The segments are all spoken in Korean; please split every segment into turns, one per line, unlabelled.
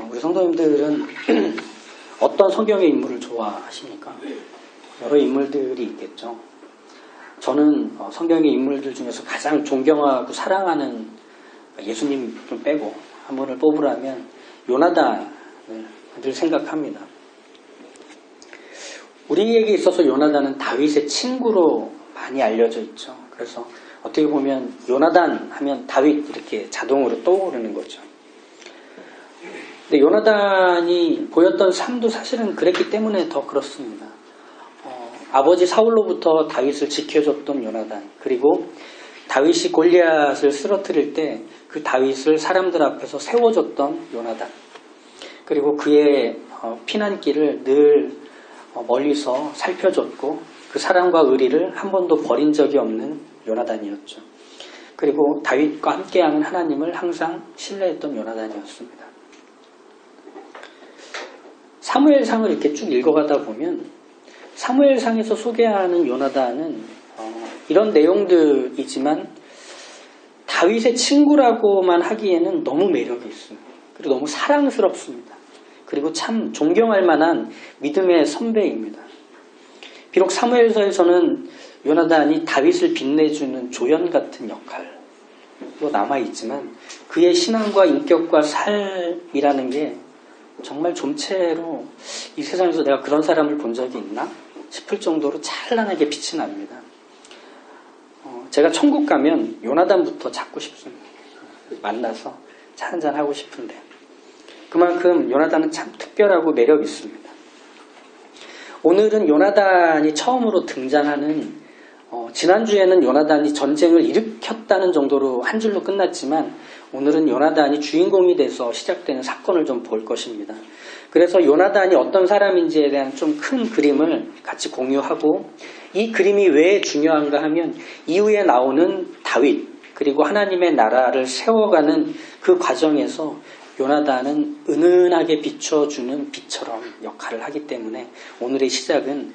우리 성도님들은 어떤 성경의 인물을 좋아하십니까? 여러 인물들이 있겠죠. 저는 성경의 인물들 중에서 가장 존경하고 사랑하는 예수님 좀 빼고 한 분을 뽑으라면 요나단을 늘 생각합니다. 우리에게 있어서 요나단은 다윗의 친구로 많이 알려져 있죠. 그래서 어떻게 보면 요나단 하면 다윗 이렇게 자동으로 떠오르는 거죠. 근데 요나단이 보였던 삶도 사실은 그랬기 때문에 더 그렇습니다. 아버지 사울로부터 다윗을 지켜줬던 요나단, 그리고 다윗이 골리앗을 쓰러뜨릴 때 그 다윗을 사람들 앞에서 세워줬던 요나단, 그리고 그의 피난길을 늘 멀리서 살펴줬고 그 사랑과 의리를 한 번도 버린 적이 없는 요나단이었죠. 그리고 다윗과 함께하는 하나님을 항상 신뢰했던 요나단이었습니다. 사무엘상을 이렇게 쭉 읽어가다 보면 사무엘상에서 소개하는 요나단은 이런 내용들이지만 다윗의 친구라고만 하기에는 너무 매력이 있습니다. 그리고 너무 사랑스럽습니다. 그리고 참 존경할 만한 믿음의 선배입니다. 비록 사무엘서에서는 요나단이 다윗을 빛내주는 조연 같은 역할로 남아있지만 그의 신앙과 인격과 삶이라는 게 정말 좀채로 이 세상에서 내가 그런 사람을 본 적이 있나 싶을 정도로 찬란하게 빛이 납니다. 제가 천국 가면 요나단부터 찾고 싶습니다. 만나서 차 한잔 하고 싶은데 그만큼 요나단은 참 특별하고 매력 있습니다. 오늘은 요나단이 처음으로 등장하는 지난주에는 요나단이 전쟁을 일으켰다는 정도로 한 줄로 끝났지만 오늘은 요나단이 주인공이 돼서 시작되는 사건을 좀 볼 것입니다. 그래서 요나단이 어떤 사람인지에 대한 좀 큰 그림을 같이 공유하고 이 그림이 왜 중요한가 하면 이후에 나오는 다윗 그리고 하나님의 나라를 세워가는 그 과정에서 요나단은 은은하게 비춰주는 빛처럼 역할을 하기 때문에 오늘의 시작은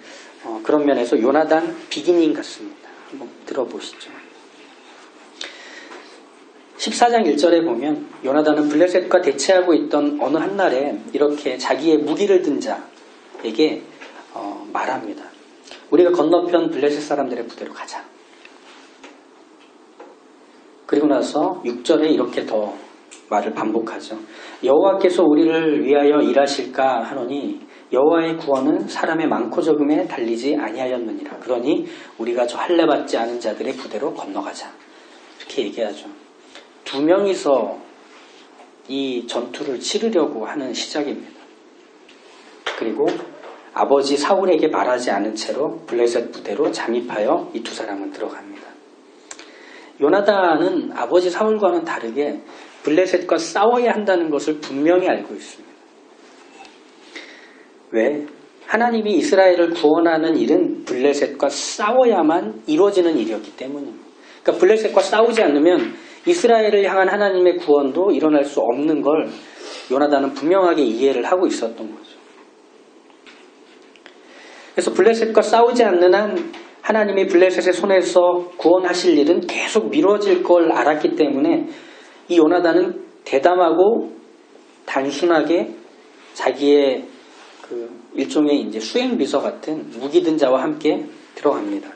그런 면에서 요나단 비기닝 같습니다. 한번 들어보시죠. 14장 1절에 보면 요나단은 블레셋과 대치하고 있던 어느 한날에 이렇게 자기의 무기를 든 자에게 말합니다. 우리가 건너편 블레셋 사람들의 부대로 가자. 그리고 나서 6절에 이렇게 더 말을 반복하죠. 여호와께서 우리를 위하여 일하실까 하노니 여호와의 구원은 사람의 많고 적음에 달리지 아니하였느니라. 그러니 우리가 저 할례받지 않은 자들의 부대로 건너가자. 이렇게 얘기하죠. 두 명이서 이 전투를 치르려고 하는 시작입니다. 그리고 아버지 사울에게 말하지 않은 채로 블레셋 부대로 잠입하여 이 두 사람은 들어갑니다. 요나단은 아버지 사울과는 다르게 블레셋과 싸워야 한다는 것을 분명히 알고 있습니다. 왜? 하나님이 이스라엘을 구원하는 일은 블레셋과 싸워야만 이루어지는 일이었기 때문입니다. 그러니까 블레셋과 싸우지 않으면 이스라엘을 향한 하나님의 구원도 일어날 수 없는 걸 요나단은 분명하게 이해를 하고 있었던 거죠. 그래서 블레셋과 싸우지 않는 한 하나님이 블레셋의 손에서 구원하실 일은 계속 미뤄질 걸 알았기 때문에 이 요나단은 대담하고 단순하게 자기의 그 일종의 이제 수행비서 같은 무기든 자와 함께 들어갑니다.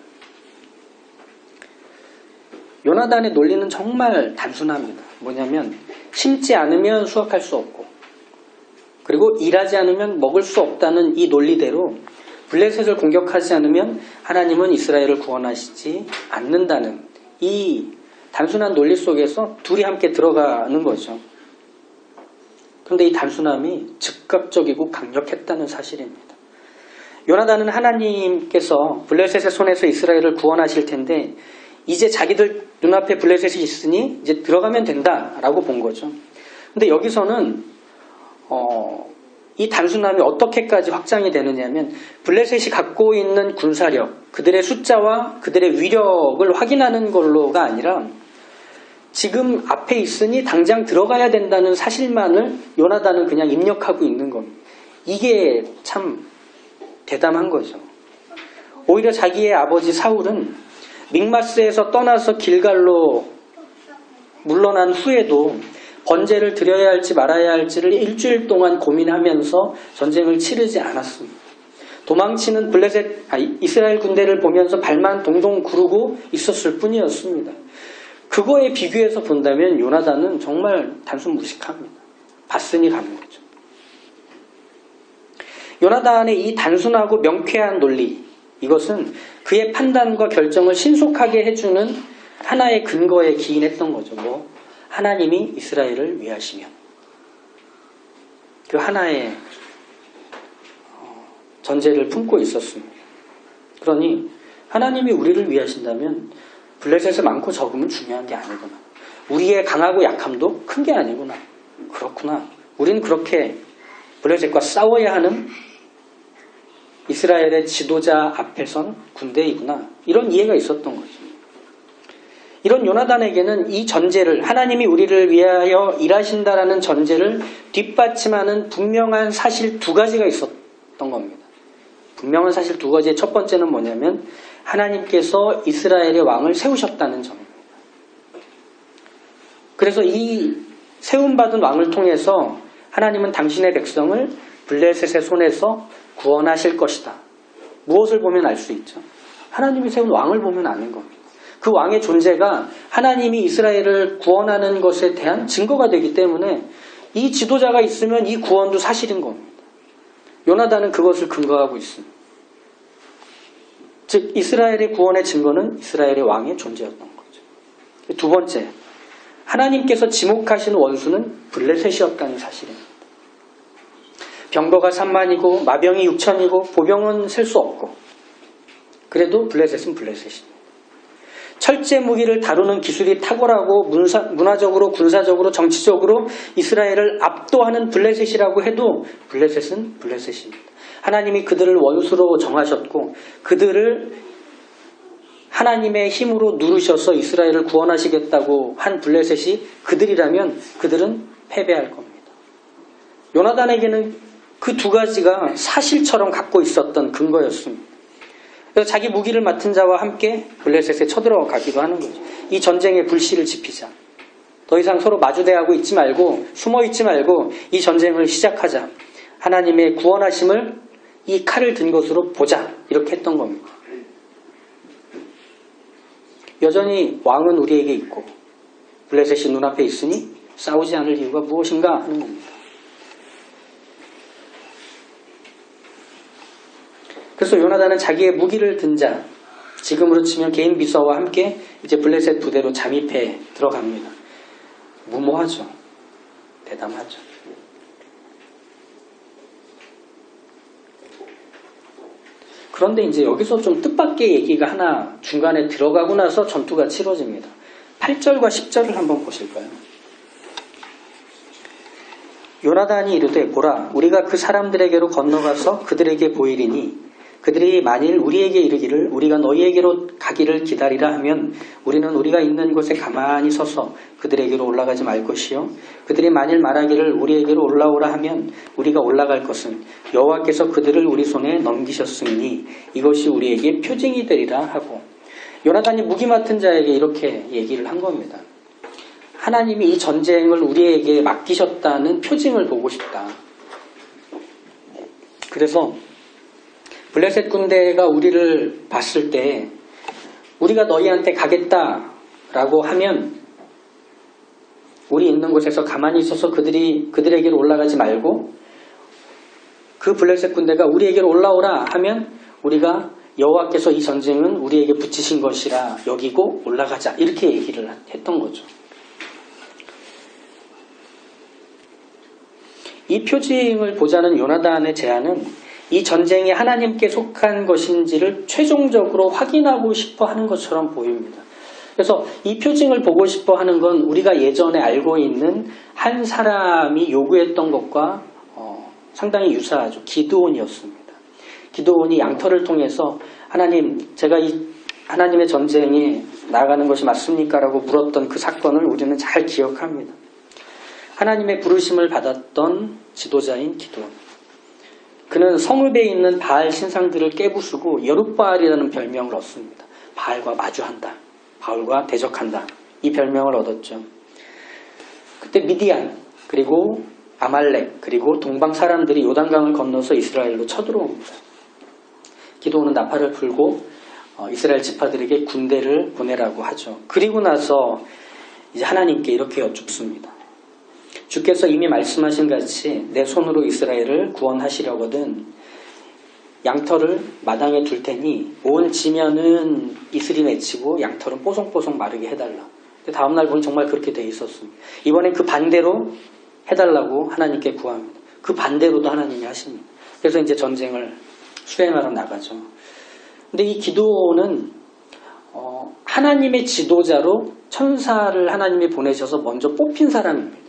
요나단의 논리는 정말 단순합니다. 뭐냐면 심지 않으면 수확할 수 없고 그리고 일하지 않으면 먹을 수 없다는 이 논리대로 블레셋을 공격하지 않으면 하나님은 이스라엘을 구원하시지 않는다는 이 단순한 논리 속에서 둘이 함께 들어가는 거죠. 그런데 이 단순함이 즉각적이고 강력했다는 사실입니다. 요나단은 하나님께서 블레셋의 손에서 이스라엘을 구원하실 텐데 이제 자기들 눈앞에 블레셋이 있으니 이제 들어가면 된다라고 본 거죠. 근데 여기서는 이 단순함이 어떻게까지 확장이 되느냐면 블레셋이 갖고 있는 군사력, 그들의 숫자와 그들의 위력을 확인하는 걸로가 아니라 지금 앞에 있으니 당장 들어가야 된다는 사실만을 요나단은 그냥 입력하고 있는 겁니다. 이게 참 대담한 거죠. 오히려 자기의 아버지 사울은 믹마스에서 떠나서 길갈로 물러난 후에도 번제를 드려야 할지 말아야 할지를 일주일 동안 고민하면서 전쟁을 치르지 않았습니다. 도망치는 이스라엘 군대를 보면서 발만 동동 구르고 있었을 뿐이었습니다. 그거에 비교해서 본다면 요나단은 정말 단순 무식합니다. 봤으니 가는 거죠. 요나단의 이 단순하고 명쾌한 논리, 이것은 그의 판단과 결정을 신속하게 해주는 하나의 근거에 기인했던 거죠. 하나님이 이스라엘을 위하시면. 그 하나의 전제를 품고 있었습니다. 그러니 하나님이 우리를 위하신다면 블레셋의 많고 적음은 중요한 게 아니구나. 우리의 강하고 약함도 큰 게 아니구나. 그렇구나. 우리는 그렇게 블레셋과 싸워야 하는 이스라엘의 지도자 앞에 선 군대이구나. 이런 이해가 있었던 거죠. 이런 요나단에게는 이 전제를, 하나님이 우리를 위하여 일하신다라는 전제를 뒷받침하는 분명한 사실 두 가지가 있었던 겁니다. 분명한 사실 두 가지의 첫 번째는 뭐냐면 하나님께서 이스라엘의 왕을 세우셨다는 점입니다. 그래서 이 세움받은 왕을 통해서 하나님은 당신의 백성을 블레셋의 손에서 구원하실 것이다. 무엇을 보면 알 수 있죠? 하나님이 세운 왕을 보면 아는 겁니다. 그 왕의 존재가 하나님이 이스라엘을 구원하는 것에 대한 증거가 되기 때문에 이 지도자가 있으면 이 구원도 사실인 겁니다. 요나단은 그것을 근거하고 있습니다. 즉 이스라엘의 구원의 증거는 이스라엘의 왕의 존재였던 거죠. 두 번째, 하나님께서 지목하신 원수는 블레셋이었다는 사실입니다. 병거가 3만이고 마병이 6천이고 보병은 셀 수 없고 그래도 블레셋은 블레셋입니다. 철제 무기를 다루는 기술이 탁월하고 문화적으로 군사적으로 정치적으로 이스라엘을 압도하는 블레셋이라고 해도 블레셋은 블레셋입니다. 하나님이 그들을 원수로 정하셨고 그들을 하나님의 힘으로 누르셔서 이스라엘을 구원하시겠다고 한 블레셋이 그들이라면 그들은 패배할 겁니다. 요나단에게는 그 두 가지가 사실처럼 갖고 있었던 근거였습니다. 그래서 자기 무기를 맡은 자와 함께 블레셋에 쳐들어가기도 하는 거죠. 이 전쟁의 불씨를 지피자. 더 이상 서로 마주대하고 있지 말고 숨어 있지 말고 이 전쟁을 시작하자. 하나님의 구원하심을 이 칼을 든 것으로 보자. 이렇게 했던 겁니다. 여전히 왕은 우리에게 있고 블레셋이 눈앞에 있으니 싸우지 않을 이유가 무엇인가 하는 겁니다. 그래서 요나단은 자기의 무기를 든 자, 지금으로 치면 개인 비서와 함께 이제 블레셋 부대로 잠입해 들어갑니다. 무모하죠. 대담하죠. 그런데 이제 여기서 좀 뜻밖의 얘기가 하나 중간에 들어가고 나서 전투가 치러집니다. 8절과 10절을 한번 보실까요? 요나단이 이르되 보라 우리가 그 사람들에게로 건너가서 그들에게 보이리니 그들이 만일 우리에게 이르기를 우리가 너희에게로 가기를 기다리라 하면 우리는 우리가 있는 곳에 가만히 서서 그들에게로 올라가지 말 것이요 그들이 만일 말하기를 우리에게로 올라오라 하면 우리가 올라갈 것은 여호와께서 그들을 우리 손에 넘기셨으니 이것이 우리에게 표징이 되리라 하고 요나단이 무기 맡은 자에게 이렇게 얘기를 한 겁니다. 하나님이 이 전쟁을 우리에게 맡기셨다는 표징을 보고 싶다. 그래서 블레셋 군대가 우리를 봤을 때 우리가 너희한테 가겠다라고 하면 우리 있는 곳에서 가만히 있어서 그들에게로 올라가지 말고 그 블레셋 군대가 우리에게로 올라오라 하면 우리가 여호와께서 이 전쟁은 우리에게 붙이신 것이라 여기고 올라가자 이렇게 얘기를 했던 거죠. 이 표징을 보자는 요나단의 제안은 이 전쟁이 하나님께 속한 것인지를 최종적으로 확인하고 싶어 하는 것처럼 보입니다. 그래서 이 표징을 보고 싶어 하는 건 우리가 예전에 알고 있는 한 사람이 요구했던 것과 상당히 유사하죠. 기드온이었습니다. 기드온이 양털을 통해서 하나님, 제가 이 하나님의 전쟁에 나가는 것이 맞습니까? 라고 물었던 그 사건을 우리는 잘 기억합니다. 하나님의 부르심을 받았던 지도자인 기드온. 그는 성읍에 있는 바알 신상들을 깨부수고 여룻바알이라는 별명을 얻습니다. 바알과 마주한다. 바알과 대적한다. 이 별명을 얻었죠. 그때 미디안, 그리고 아말렉, 그리고 동방 사람들이 요단강을 건너서 이스라엘로 쳐들어옵니다. 기드온은 나팔을 불고 이스라엘 지파들에게 군대를 보내라고 하죠. 그리고 나서 이제 하나님께 이렇게 여쭙습니다. 주께서 이미 말씀하신 같이 내 손으로 이스라엘을 구원하시려거든 양털을 마당에 둘 테니 온 지면은 이슬이 맺히고 양털은 뽀송뽀송 마르게 해달라. 다음날 보니 정말 그렇게 돼 있었습니다. 이번엔 그 반대로 해달라고 하나님께 구합니다. 그 반대로도 하나님이 하십니다. 그래서 이제 전쟁을 수행하러 나가죠. 근데 이 기드온은 하나님의 지도자로 천사를 하나님이 보내셔서 먼저 뽑힌 사람입니다.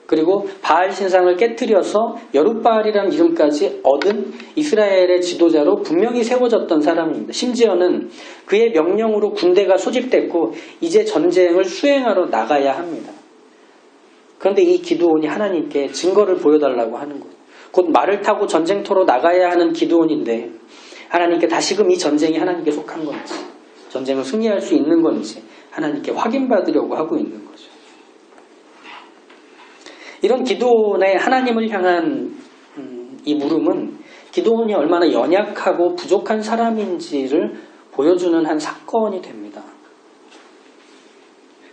그리고 바알 신상을 깨뜨려서 여룻바알이라는 이름까지 얻은 이스라엘의 지도자로 분명히 세워졌던 사람입니다. 심지어는 그의 명령으로 군대가 소집됐고 이제 전쟁을 수행하러 나가야 합니다. 그런데 이 기드온이 하나님께 증거를 보여달라고 하는 거예요. 곧 말을 타고 전쟁터로 나가야 하는 기드온인데 하나님께 다시금 이 전쟁이 하나님께 속한 건지 전쟁을 승리할 수 있는 건지 하나님께 확인받으려고 하고 있는 거죠. 이런 기드온의 하나님을 향한 이 물음은 기드온이 얼마나 연약하고 부족한 사람인지를 보여주는 한 사건이 됩니다.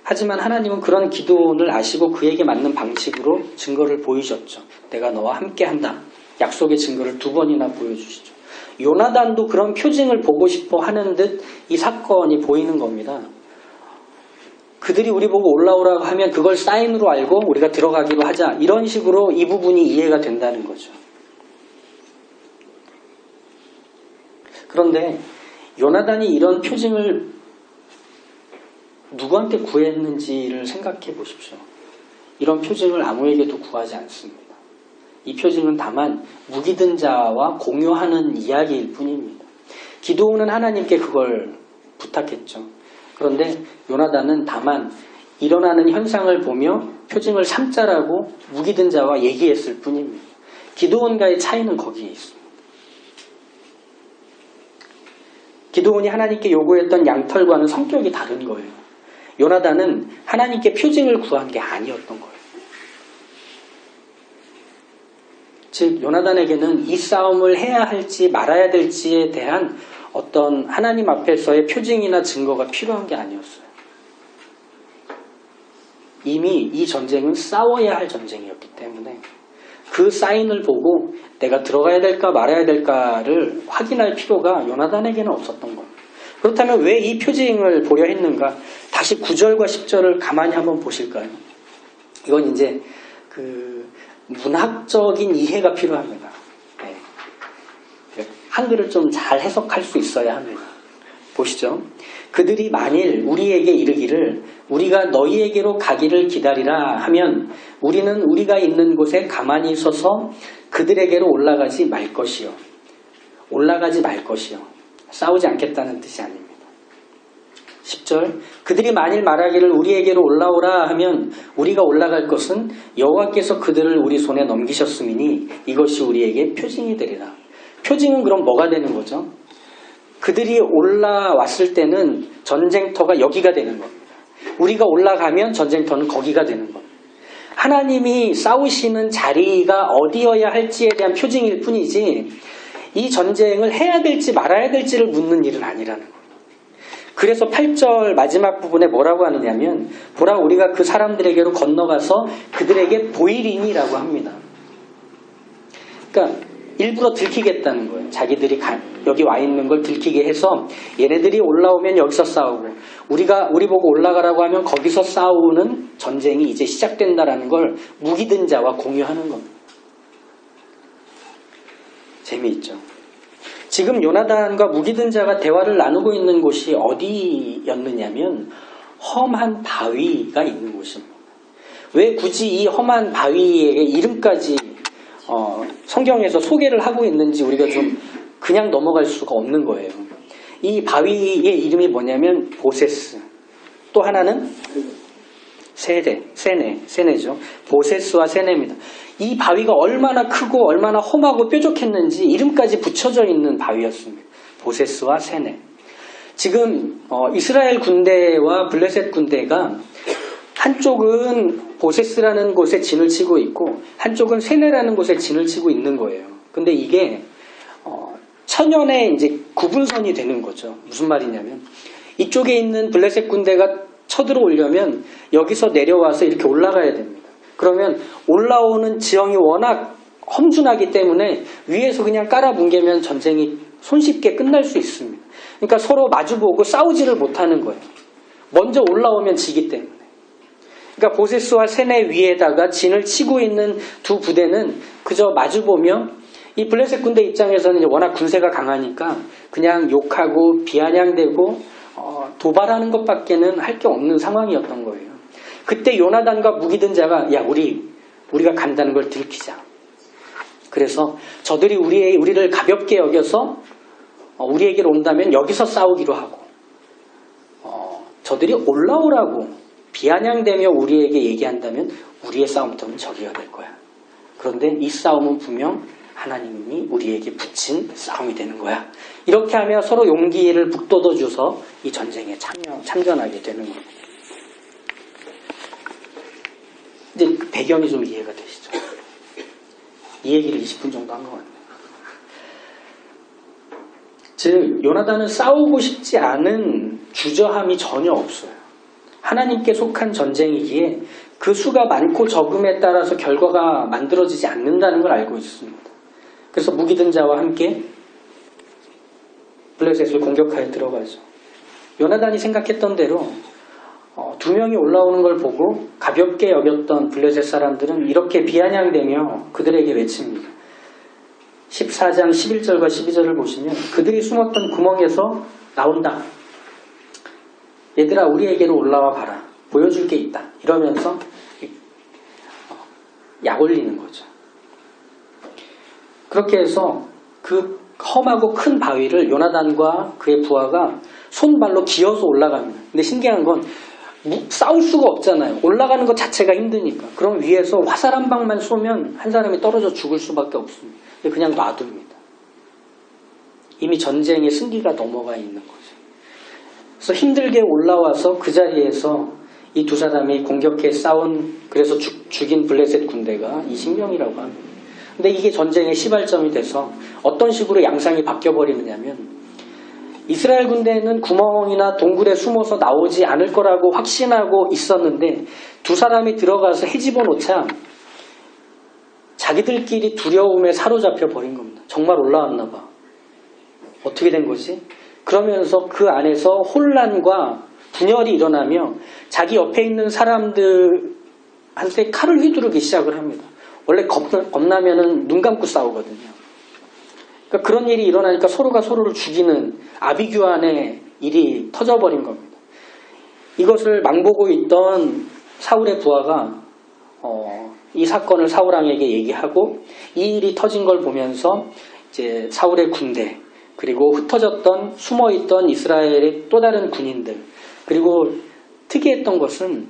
하지만 하나님은 그런 기드온을 아시고 그에게 맞는 방식으로 증거를 보이셨죠. 내가 너와 함께한다. 약속의 증거를 2번이나 보여주시죠. 요나단도 그런 표징을 보고 싶어 하는 듯 이 사건이 보이는 겁니다. 그들이 우리 보고 올라오라고 하면 그걸 사인으로 알고 우리가 들어가기로 하자. 이런 식으로 이 부분이 이해가 된다는 거죠. 그런데 요나단이 이런 표징을 누구한테 구했는지를 생각해 보십시오. 이런 표징을 아무에게도 구하지 않습니다. 이 표징은 다만 무기든 자와 공유하는 이야기일 뿐입니다. 기드온은 하나님께 그걸 부탁했죠. 그런데 요나단은 다만 일어나는 현상을 보며 표징을 삼자라고 무기든 자와 얘기했을 뿐입니다. 기드온과의 차이는 거기에 있습니다. 기드온이 하나님께 요구했던 양털과는 성격이 다른 거예요. 요나단은 하나님께 표징을 구한 게 아니었던 거예요. 즉 요나단에게는 이 싸움을 해야 할지 말아야 될지에 대한 어떤 하나님 앞에서의 표징이나 증거가 필요한 게 아니었어요. 이미 이 전쟁은 싸워야 할 전쟁이었기 때문에 그 사인을 보고 내가 들어가야 될까 말아야 될까를 확인할 필요가 요나단에게는 없었던 겁니다. 그렇다면 왜 이 표징을 보려 했는가? 다시 9절과 10절을 가만히 한번 보실까요? 이건 이제 그 문학적인 이해가 필요합니다. 네. 한글을 좀 잘 해석할 수 있어야 합니다. 보시죠. 그들이 만일 우리에게 이르기를 우리가 너희에게로 가기를 기다리라 하면 우리는 우리가 있는 곳에 가만히 서서 그들에게로 올라가지 말 것이요. 올라가지 말 것이요. 싸우지 않겠다는 뜻이 아닙니다. 10절 그들이 만일 말하기를 우리에게로 올라오라 하면 우리가 올라갈 것은 여호와께서 그들을 우리 손에 넘기셨음이니 이것이 우리에게 표징이 되리라. 표징은 그럼 뭐가 되는 거죠? 그들이 올라왔을 때는 전쟁터가 여기가 되는 겁니다. 우리가 올라가면 전쟁터는 거기가 되는 겁니다. 하나님이 싸우시는 자리가 어디여야 할지에 대한 표징일 뿐이지 이 전쟁을 해야 될지 말아야 될지를 묻는 일은 아니라는 겁니다. 그래서 8절 마지막 부분에 뭐라고 하느냐면 보라 우리가 그 사람들에게로 건너가서 그들에게 보이리니라고 합니다. 그러니까 일부러 들키겠다는 거예요. 자기들이 여기 와 있는 걸 들키게 해서 얘네들이 올라오면 여기서 싸우고 우리 보고 올라가라고 하면 거기서 싸우는 전쟁이 이제 시작된다라는 걸 무기든 자와 공유하는 겁니다. 재미있죠. 지금 요나단과 무기든 자가 대화를 나누고 있는 곳이 어디였느냐면 험한 바위가 있는 곳입니다. 왜 굳이 이 험한 바위의 이름까지 성경에서 소개를 하고 있는지 우리가 좀 그냥 넘어갈 수가 없는 거예요. 이 바위의 이름이 뭐냐면 보세스. 또 하나는 세네죠. 보세스와 세네입니다. 이 바위가 얼마나 크고 얼마나 험하고 뾰족했는지 이름까지 붙여져 있는 바위였습니다. 보세스와 세네. 지금 이스라엘 군대와 블레셋 군대가 한쪽은 보세스라는 곳에 진을 치고 있고 한쪽은 세네라는 곳에 진을 치고 있는 거예요. 근데 이게 천연의 이제 구분선이 되는 거죠. 무슨 말이냐면 이쪽에 있는 블레셋 군대가 쳐들어오려면 여기서 내려와서 이렇게 올라가야 됩니다. 그러면 올라오는 지형이 워낙 험준하기 때문에 위에서 그냥 깔아뭉개면 전쟁이 손쉽게 끝날 수 있습니다. 그러니까 서로 마주보고 싸우지를 못하는 거예요. 먼저 올라오면 지기 때문에. 그러니까 보세스와 세네 위에다가 진을 치고 있는 두 부대는 그저 마주보며 이 블레셋 군대 입장에서는 이제 워낙 군세가 강하니까 그냥 욕하고 비아냥대고 도발하는 것밖에는 할 게 없는 상황이었던 거예요. 그때 요나단과 무기든 자가 야 우리가 간다는 걸 들키자. 그래서 저들이 우리를 가볍게 여겨서 우리에게로 온다면 여기서 싸우기로 하고 저들이 올라오라고 비아냥대며 우리에게 얘기한다면 우리의 싸움터는 저기가 될 거야. 그런데 이 싸움은 분명 하나님이 우리에게 붙인 싸움이 되는 거야. 이렇게 하며 서로 용기를 북돋워줘서 이 전쟁에 참전하게 되는 겁니다. 이제 그 배경이 좀 이해가 되시죠? 이 얘기를 20분 정도 한 것 같네요. 즉 요나단은 싸우고 싶지 않은 주저함이 전혀 없어요. 하나님께 속한 전쟁이기에 그 수가 많고 적음에 따라서 결과가 만들어지지 않는다는 걸 알고 있습니다. 그래서 무기든 자와 함께 블레셋을 공격하여 들어가죠. 요나단이 생각했던 대로 두 명이 올라오는 걸 보고 가볍게 여겼던 블레셋 사람들은 이렇게 비아냥대며 그들에게 외칩니다. 14장 11절과 12절을 보시면 그들이 숨었던 구멍에서 나온다. 얘들아 우리에게로 올라와 봐라. 보여줄 게 있다. 이러면서 약 올리는 거죠. 그렇게 해서 그 험하고 큰 바위를 요나단과 그의 부하가 손발로 기어서 올라갑니다. 근데 신기한 건 싸울 수가 없잖아요. 올라가는 것 자체가 힘드니까. 그럼 위에서 화살 한 방만 쏘면 한 사람이 떨어져 죽을 수밖에 없습니다. 그냥 놔둡니다. 이미 전쟁의 승기가 넘어가 있는 거죠. 그래서 힘들게 올라와서 그 자리에서 이 두 사람이 공격해 싸운 그래서 죽인 블레셋 군대가 20명이라고 합니다. 근데 이게 전쟁의 시발점이 돼서 어떤 식으로 양상이 바뀌어버리느냐면 이스라엘 군대는 구멍이나 동굴에 숨어서 나오지 않을 거라고 확신하고 있었는데 두 사람이 들어가서 헤집어 놓자 자기들끼리 두려움에 사로잡혀 버린 겁니다. 정말 올라왔나 봐. 어떻게 된 거지? 그러면서 그 안에서 혼란과 분열이 일어나며 자기 옆에 있는 사람들한테 칼을 휘두르기 시작을 합니다. 원래 겁나면은 눈 감고 싸우거든요. 그러니까 그런 일이 일어나니까 서로가 서로를 죽이는 아비규환의 일이 터져버린 겁니다. 이것을 망보고 있던 사울의 부하가 이 사건을 사울왕에게 얘기하고 이 일이 터진 걸 보면서 이제 사울의 군대 그리고 흩어졌던 숨어있던 이스라엘의 또 다른 군인들 그리고 특이했던 것은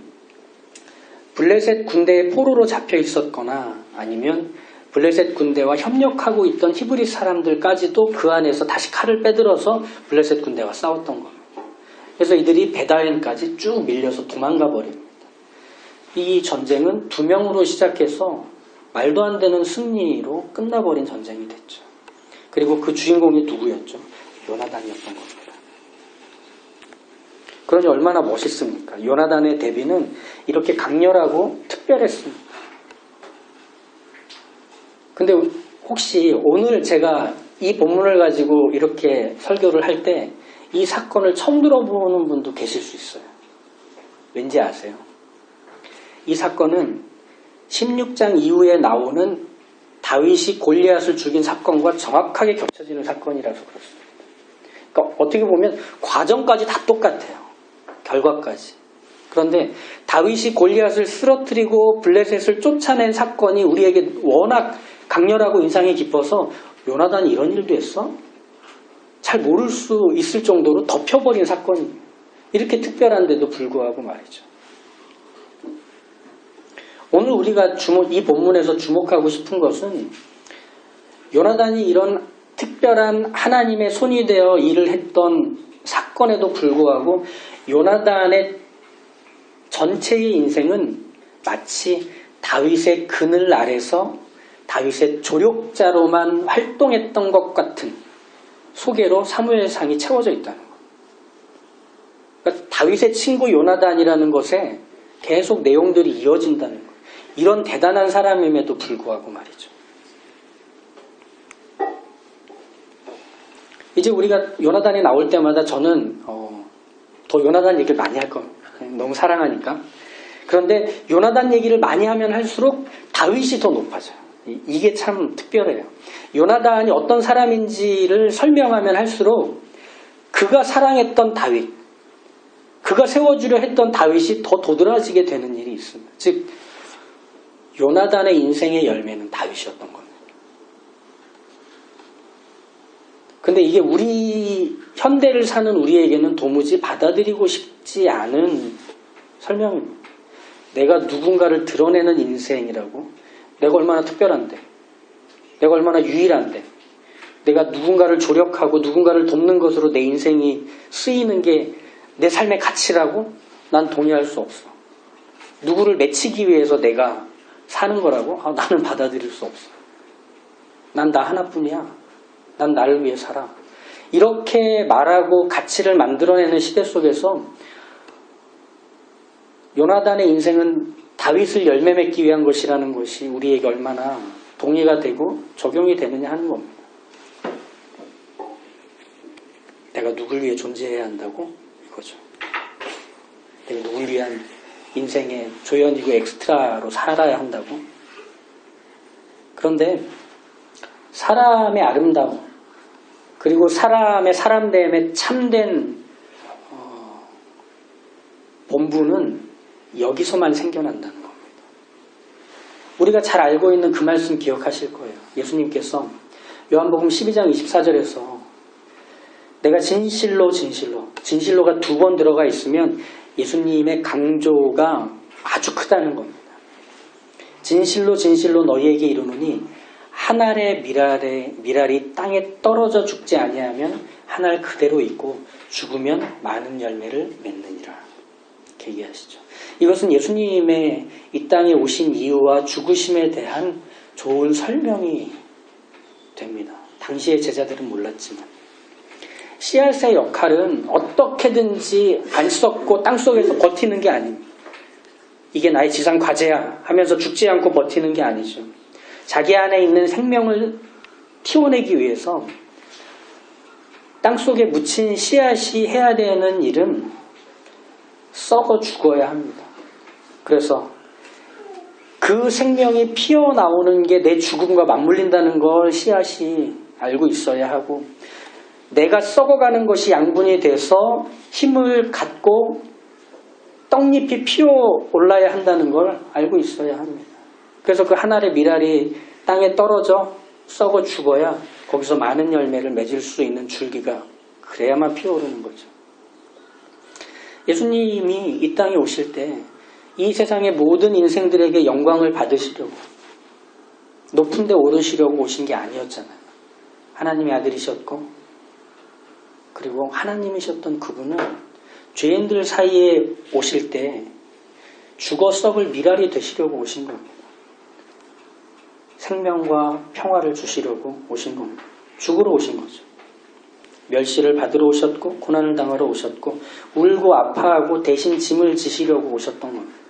블레셋 군대의 포로로 잡혀 있었거나 아니면 블레셋 군대와 협력하고 있던 히브리 사람들까지도 그 안에서 다시 칼을 빼들어서 블레셋 군대와 싸웠던 겁니다. 그래서 이들이 베다엔까지 쭉 밀려서 도망가 버립니다. 이 전쟁은 2명으로 시작해서 말도 안 되는 승리로 끝나버린 전쟁이 됐죠. 그리고 그 주인공이 누구였죠? 요나단이었던 겁니다. 그러니 얼마나 멋있습니까? 요나단의 대비는 이렇게 강렬하고 특별했습니다. 근데 혹시 오늘 제가 이 본문을 가지고 이렇게 설교를 할 때 이 사건을 처음 들어보는 분도 계실 수 있어요. 왠지 아세요? 이 사건은 16장 이후에 나오는 다윗이 골리앗을 죽인 사건과 정확하게 겹쳐지는 사건이라서 그렇습니다. 그러니까 어떻게 보면 과정까지 다 똑같아요. 결과까지. 그런데 다윗이 골리앗을 쓰러뜨리고 블레셋을 쫓아낸 사건이 우리에게 워낙 강렬하고 인상이 깊어서 요나단이 이런 일도 했어? 잘 모를 수 있을 정도로 덮여버린 사건이에요. 이렇게 특별한데도 불구하고 말이죠. 오늘 우리가 이 본문에서 주목하고 싶은 것은 요나단이 이런 특별한 하나님의 손이 되어 일을 했던 사건에도 불구하고 요나단의 전체의 인생은 마치 다윗의 그늘 아래서 다윗의 조력자로만 활동했던 것 같은 소개로 사무엘상이 채워져 있다는 것. 그러니까 다윗의 친구 요나단이라는 것에 계속 내용들이 이어진다는 것. 이런 대단한 사람임에도 불구하고 말이죠. 이제 우리가 요나단이 나올 때마다 저는 더 요나단 얘기를 많이 할 겁니다. 너무 사랑하니까. 그런데 요나단 얘기를 많이 하면 할수록 다윗이 더 높아져요. 이게 참 특별해요. 요나단이 어떤 사람인지를 설명하면 할수록 그가 사랑했던 다윗, 그가 세워주려 했던 다윗이 더 도드라지게 되는 일이 있습니다. 즉 요나단의 인생의 열매는 다윗이었던 겁니다. 근데 이게 우리 현대를 사는 우리에게는 도무지 받아들이고 싶지 않은 설명입니다. 내가 누군가를 드러내는 인생이라고? 내가 얼마나 특별한데? 내가 얼마나 유일한데? 내가 누군가를 조력하고 누군가를 돕는 것으로 내 인생이 쓰이는 게 내 삶의 가치라고? 난 동의할 수 없어. 누구를 맺히기 위해서 내가 사는 거라고? 나는 받아들일 수 없어. 난 나 하나뿐이야. 난 나를 위해 살아. 이렇게 말하고 가치를 만들어내는 시대 속에서 요나단의 인생은 다윗을 열매 맺기 위한 것이라는 것이 우리에게 얼마나 동의가 되고 적용이 되느냐 하는 겁니다. 내가 누굴 위해 존재해야 한다고? 이거죠. 내가 누굴 위한 인생의 조연이고 엑스트라로 살아야 한다고? 그런데 사람의 아름다움 그리고 사람의 사람됨에 참된 본분은 여기서만 생겨난다는 겁니다. 우리가 잘 알고 있는 그 말씀 기억하실 거예요. 예수님께서 요한복음 12장 24절에서 내가 진실로가 두 번 들어가 있으면 예수님의 강조가 아주 크다는 겁니다. 진실로 너희에게 이르노니 한 알의 밀알이 땅에 떨어져 죽지 아니하면 한 알 그대로 있고 죽으면 많은 열매를 맺느니라. 이렇게 얘기하시죠. 이것은 예수님의 이 땅에 오신 이유와 죽으심에 대한 좋은 설명이 됩니다. 당시의 제자들은 몰랐지만 씨앗의 역할은 어떻게든지 안 썩고 땅속에서 버티는 게 아닙니다. 이게 나의 지상 과제야 하면서 죽지 않고 버티는 게 아니죠. 자기 안에 있는 생명을 틔워내기 위해서 땅속에 묻힌 씨앗이 해야 되는 일은 썩어 죽어야 합니다. 그래서 그 생명이 피어나오는 게 내 죽음과 맞물린다는 걸 씨앗이 알고 있어야 하고 내가 썩어가는 것이 양분이 돼서 힘을 갖고 떡잎이 피어 올라야 한다는 걸 알고 있어야 합니다. 그래서 그 한 알의 밀알이 땅에 떨어져 썩어 죽어야 거기서 많은 열매를 맺을 수 있는 줄기가 그래야만 피어오르는 거죠. 예수님이 이 땅에 오실 때 이 세상의 모든 인생들에게 영광을 받으시려고 높은 데 오르시려고 오신 게 아니었잖아요. 하나님의 아들이셨고 그리고 하나님이셨던 그분은 죄인들 사이에 오실 때 죽어 썩을 밀알이 되시려고 오신 겁니다. 생명과 평화를 주시려고 오신 겁니다. 죽으러 오신 거죠. 멸시를 받으러 오셨고 고난을 당하러 오셨고 울고 아파하고 대신 짐을 지시려고 오셨던 겁니다.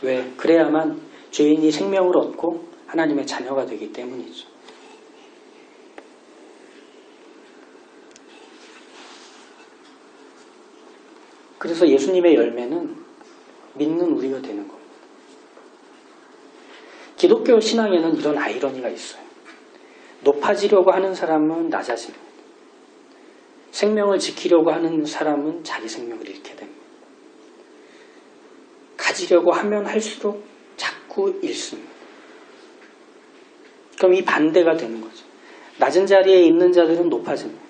왜? 그래야만 죄인이 생명을 얻고 하나님의 자녀가 되기 때문이죠. 그래서 예수님의 열매는 믿는 우리가 되는 겁니다. 기독교 신앙에는 이런 아이러니가 있어요. 높아지려고 하는 사람은 낮아집니다. 생명을 지키려고 하는 사람은 자기 생명을 잃게 됩니다. 가지려고 하면 할수록 자꾸 잃습니다. 그럼 이 반대가 되는 거죠. 낮은 자리에 있는 자들은 높아집니다.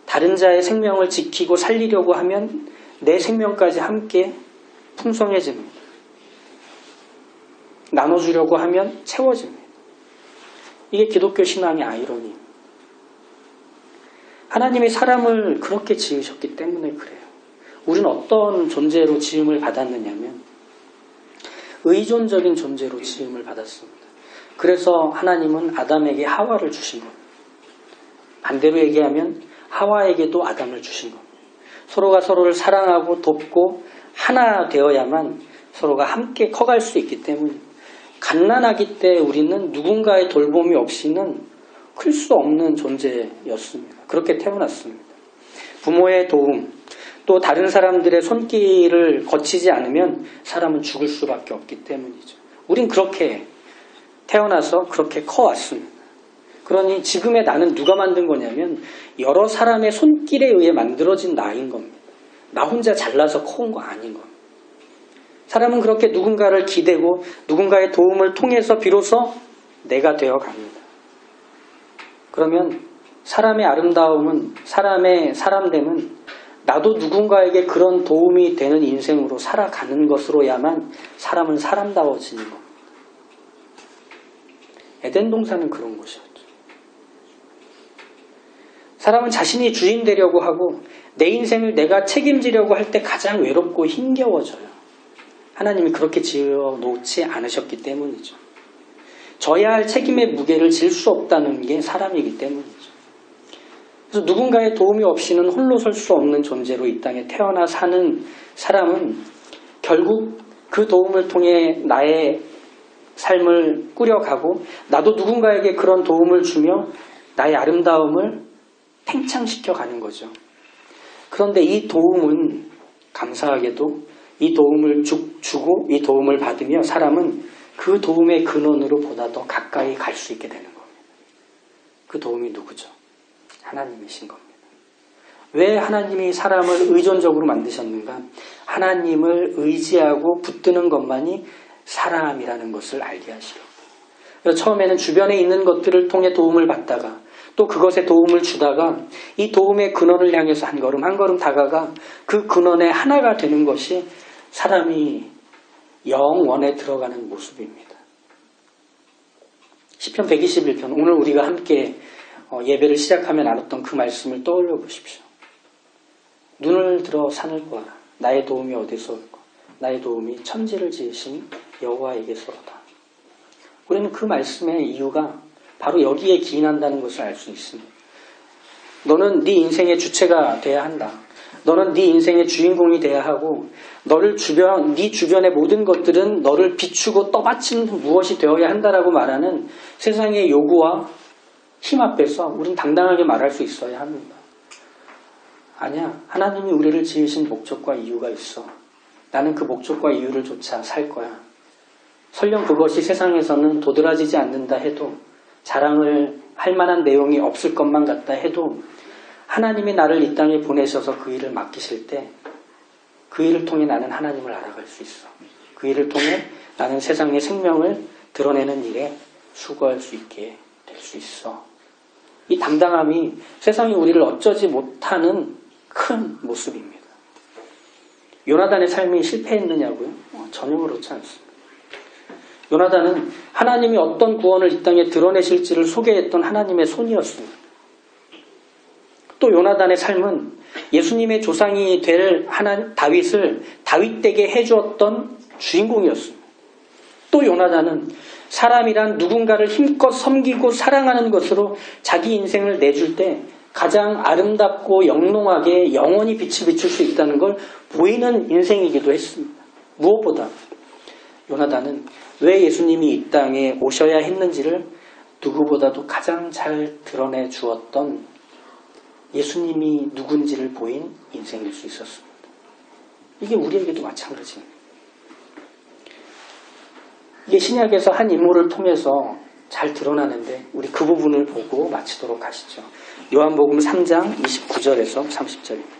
다른 자의 생명을 지키고 살리려고 하면 내 생명까지 함께 풍성해집니다. 나눠주려고 하면 채워집니다. 이게 기독교 신앙의 아이러니입니다. 하나님이 사람을 그렇게 지으셨기 때문에 그래요. 우리는 어떤 존재로 지음을 받았느냐면 의존적인 존재로 지음을 받았습니다. 그래서 하나님은 아담에게 하와를 주신 겁니다. 반대로 얘기하면 하와에게도 아담을 주신 겁니다. 서로가 서로를 사랑하고 돕고 하나 되어야만 서로가 함께 커갈 수 있기 때문입니다. 갓난아기 때 우리는 누군가의 돌봄이 없이는 클 수 없는 존재였습니다. 그렇게 태어났습니다. 부모의 도움, 또 다른 사람들의 손길을 거치지 않으면 사람은 죽을 수밖에 없기 때문이죠. 우린 그렇게 태어나서 그렇게 커왔습니다. 그러니 지금의 나는 누가 만든 거냐면 여러 사람의 손길에 의해 만들어진 나인 겁니다. 나 혼자 잘나서 커온 거 아닌 겁니다. 사람은 그렇게 누군가를 기대고 누군가의 도움을 통해서 비로소 내가 되어갑니다. 그러면 사람의 아름다움은, 사람의 사람됨은 나도 누군가에게 그런 도움이 되는 인생으로 살아가는 것으로야만 사람은 사람다워지는 겁니다. 에덴 동산은 그런 곳이었죠. 사람은 자신이 주인 되려고 하고 내 인생을 내가 책임지려고 할 때 가장 외롭고 힘겨워져요. 하나님이 그렇게 지어 놓지 않으셨기 때문이죠. 져야 할 책임의 무게를 질 수 없다는 게 사람이기 때문이죠. 그래서 누군가의 도움이 없이는 홀로 설 수 없는 존재로 이 땅에 태어나 사는 사람은 결국 그 도움을 통해 나의 삶을 꾸려가고 나도 누군가에게 그런 도움을 주며 나의 아름다움을 팽창시켜 가는 거죠. 그런데 이 도움은 감사하게도 이 도움을 주고 이 도움을 받으며 사람은 그 도움의 근원으로 보다 더 가까이 갈 수 있게 되는 겁니다. 그 도움이 누구죠? 하나님이신 겁니다. 왜 하나님이 사람을 의존적으로 만드셨는가? 하나님을 의지하고 붙드는 것만이 사람이라는 것을 알게 하시려고. 그래서 처음에는 주변에 있는 것들을 통해 도움을 받다가 또 그것에 도움을 주다가 이 도움의 근원을 향해서 한 걸음 한 걸음 다가가 그 근원에 하나가 되는 것이 사람이 영원에 들어가는 모습입니다. 시편 121편, 오늘 우리가 함께 예배를 시작하며 나눴던 그 말씀을 떠올려 보십시오. 눈을 들어 산을 보아라. 나의 도움이 어디서 올까? 나의 도움이 천지를 지으신 여호와에게서로다. 우리는 그 말씀의 이유가 바로 여기에 기인한다는 것을 알 수 있습니다. 너는 네 인생의 주체가 돼야 한다. 너는 네 인생의 주인공이 돼야 하고 네 주변의 모든 것들은 너를 비추고 떠받치는 무엇이 되어야 한다라고 말하는 세상의 요구와 힘 앞에서 우린 당당하게 말할 수 있어야 합니다. 아니야. 하나님이 우리를 지으신 목적과 이유가 있어. 나는 그 목적과 이유를 쫓아 살 거야. 설령 그것이 세상에서는 도드라지지 않는다 해도 자랑을 할 만한 내용이 없을 것만 같다 해도 하나님이 나를 이 땅에 보내셔서 그 일을 맡기실 때 그 일을 통해 나는 하나님을 알아갈 수 있어. 그 일을 통해 나는 세상의 생명을 드러내는 일에 수고할 수 있게 될 수 있어. 이 당당함이 세상이 우리를 어쩌지 못하는 큰 모습입니다. 요나단의 삶이 실패했느냐고요? 전혀 그렇지 않습니다. 요나단은 하나님이 어떤 구원을 이 땅에 드러내실지를 소개했던 하나님의 손이었습니다. 또 요나단의 삶은 예수님의 조상이 될 다윗을 다윗되게 해주었던 주인공이었습니다. 또 요나단은 사람이란 누군가를 힘껏 섬기고 사랑하는 것으로 자기 인생을 내줄 때 가장 아름답고 영롱하게 영원히 빛을 비출 수 있다는 걸 보이는 인생이기도 했습니다. 무엇보다 요나단은 왜 예수님이 이 땅에 오셔야 했는지를 누구보다도 가장 잘 드러내 주었던 예수님이 누군지를 보인 인생일 수 있었습니다. 이게 우리에게도 마찬가지입니다. 이게 신약에서 한 인물을 통해서 잘 드러나는데 우리 그 부분을 보고 마치도록 하시죠. 요한복음 3장 29절에서 30절입니다.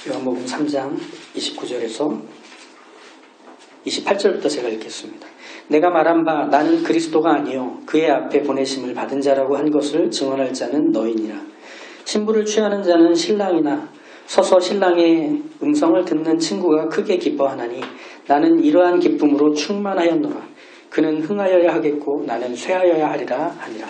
요한복음 3장 29절에서 28절부터 제가 읽겠습니다. 내가 말한 바 나는 그리스도가 아니요 그의 앞에 보내심을 받은 자라고 한 것을 증언할 자는 너희니라. 신부를 취하는 자는 신랑이나 서서 신랑의 음성을 듣는 친구가 크게 기뻐하나니 나는 이러한 기쁨으로 충만하였노라. 그는 흥하여야 하겠고 나는 쇠하여야 하리라 하니라.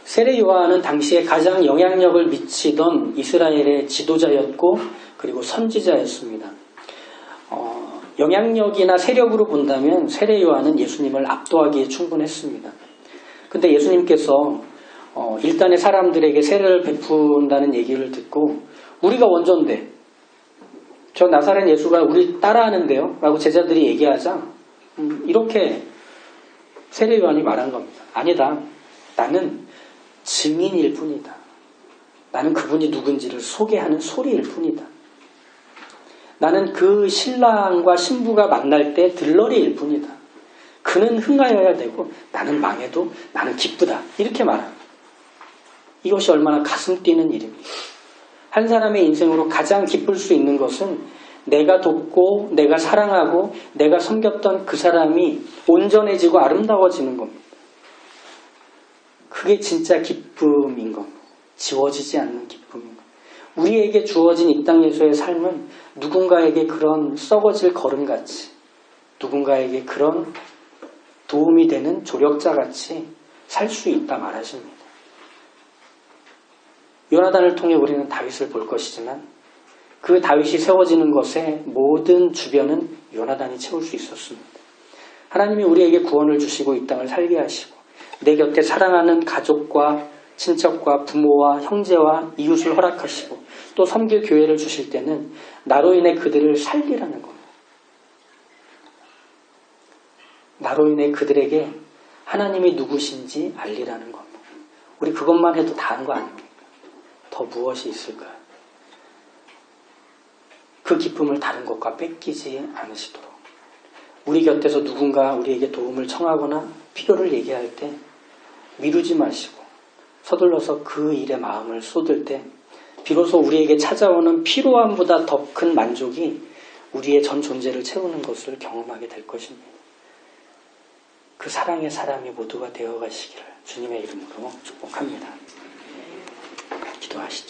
세례 요한은 당시에 가장 영향력을 미치던 이스라엘의 지도자였고 그리고 선지자였습니다. 영향력이나 세력으로 본다면 세례 요한은 예수님을 압도하기에 충분했습니다. 근데 예수님께서 일단의 사람들에게 세례를 베푼다는 얘기를 듣고 우리가 원조인데 저 나사렛 예수가 우리 따라하는데요? 라고 제자들이 얘기하자 이렇게 세례 요한이 말한 겁니다. 아니다. 나는 증인일 뿐이다. 나는 그분이 누군지를 소개하는 소리일 뿐이다. 나는 그 신랑과 신부가 만날 때 들러리일 뿐이다. 그는 흥하여야 되고 나는 망해도 나는 기쁘다. 이렇게 말합니다. 이것이 얼마나 가슴 뛰는 일입니다. 한 사람의 인생으로 가장 기쁠 수 있는 것은 내가 돕고 내가 사랑하고 내가 섬겼던 그 사람이 온전해지고 아름다워지는 겁니다. 그게 진짜 기쁨인 겁니다. 지워지지 않는 기쁨인 겁니다. 우리에게 주어진 이 땅에서의 삶은 누군가에게 그런 썩어질 걸음같이 누군가에게 그런 도움이 되는 조력자같이 살 수 있다 말하십니다. 요나단을 통해 우리는 다윗을 볼 것이지만 그 다윗이 세워지는 것에 모든 주변은 요나단이 채울 수 있었습니다. 하나님이 우리에게 구원을 주시고 이 땅을 살게 하시고 내 곁에 사랑하는 가족과 친척과 부모와 형제와 이웃을 허락하시고 또 섬길 교회를 주실 때는 나로 인해 그들을 살리라는 겁니다. 나로 인해 그들에게 하나님이 누구신지 알리라는 겁니다. 우리 그것만 해도 다 한 거 아닙니까? 더 무엇이 있을까요? 그 기쁨을 다른 것과 뺏기지 않으시도록 우리 곁에서 누군가 우리에게 도움을 청하거나 필요를 얘기할 때 미루지 마시고 서둘러서 그 일에 마음을 쏟을 때 비로소 우리에게 찾아오는 피로함보다 더 큰 만족이 우리의 전 존재를 채우는 것을 경험하게 될 것입니다. 그 사랑의 사람이 모두가 되어가시기를 주님의 이름으로 축복합니다. 기도하시죠.